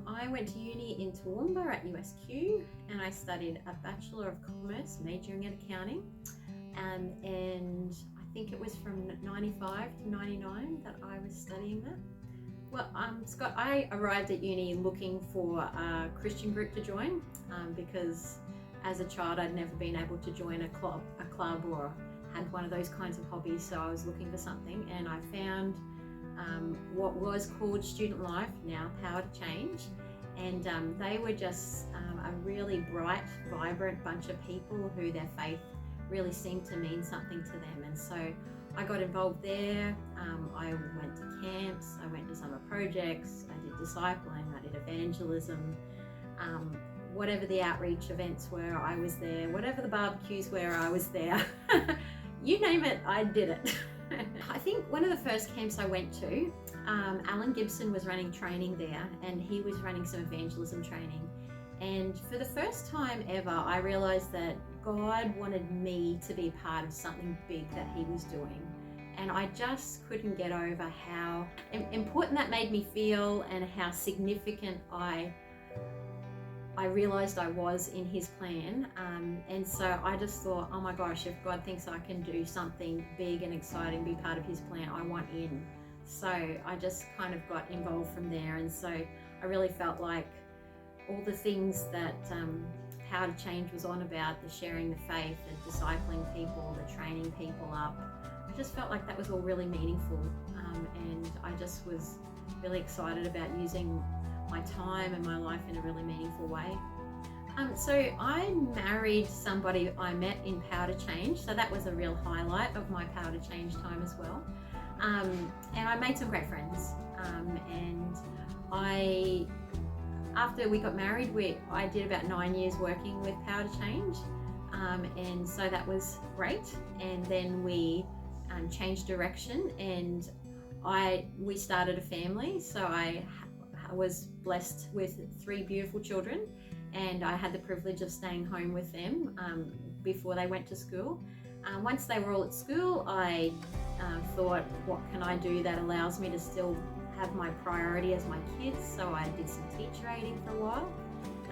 I went to uni in Toowoomba at USQ, and I studied a Bachelor of Commerce, majoring in accounting. And I think it was from 95 to 99 that I was studying that. Well, Scott, I arrived at uni looking for a Christian group to join because as a child I'd never been able to join a club or had one of those kinds of hobbies, so I was looking for something, and I found what was called Student Life, now Power to Change, and they were just a really bright, vibrant bunch of people who their faith really seemed to mean something to them. And so I got involved there. I went to camps, I went to summer projects, I did discipling, I did evangelism, whatever the outreach events were, I was there, whatever the barbecues were, I was there. You name it, I did it. I think one of the first camps I went to, Alan Gibson was running training there, and he was running some evangelism training. And for the first time ever, I realized that God wanted me to be part of something big that he was doing. And I just couldn't get over how important that made me feel, and how significant I realized I was in his plan. And so I just thought, oh my gosh, if God thinks I can do something big and exciting, be part of his plan, I want in. So I just kind of got involved from there. And so I really felt like all the things that Power to Change was on about, the sharing the faith, the discipling people, the training people up, I just felt like that was all really meaningful. And I just was really excited about using my time and my life in a really meaningful way. So I married somebody I met in Power to Change, so that was a real highlight of my Power to Change time as well. And I made some great friends. And after we got married, I did about 9 years working with Power to Change, and so that was great. And then we changed direction, and we started a family. So I was blessed with 3 beautiful children, and I had the privilege of staying home with them before they went to school. Once they were all at school, I thought, what can I do that allows me to still have my priority as my kids? So I did some teacher aiding for a while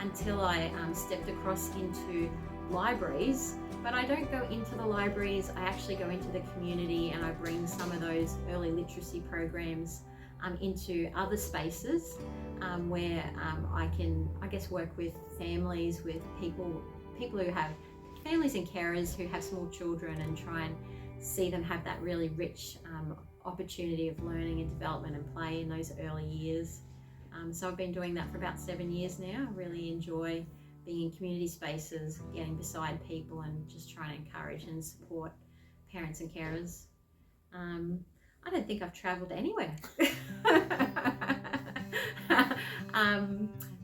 until I stepped across into libraries. But I don't go into the libraries, I actually go into the community, and I bring some of those early literacy programs into other spaces where I can, I guess, work with families, with people who have families and carers who have small children, and try and see them have that really rich opportunity of learning and development and play in those early years. So I've been doing that for about 7 years now. I really enjoy being in community spaces, getting beside people, and just trying to encourage and support parents and carers. I don't think I've travelled anywhere.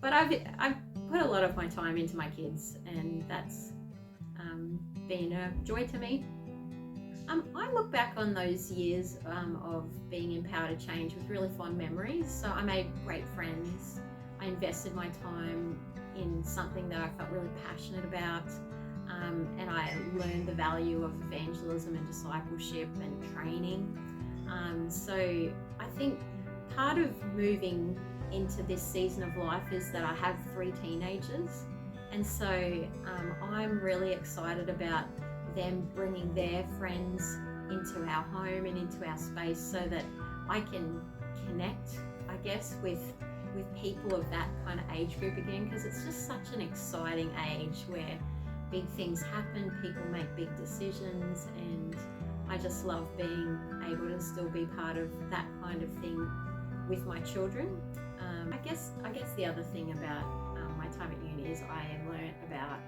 But I've put a lot of my time into my kids, and that's been a joy to me. I look back on those years of being in Power to Change with really fond memories. So I made great friends. I invested my time in something that I felt really passionate about, and I learned the value of evangelism and discipleship and training. So I think part of moving into this season of life is that I have 3 teenagers, and so I'm really excited about them bringing their friends into our home and into our space, so that I can connect, I guess, with people of that kind of age group again, because it's just such an exciting age where big things happen, people make big decisions, and I just love being able to still be part of that kind of thing with my children. I guess the other thing about my time at uni is I learned about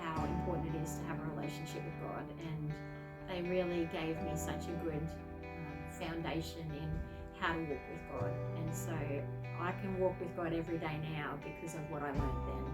how important it is to have a relationship with God, and they really gave me such a good foundation in how to walk with God. And so I can walk with God every day now because of what I learned then.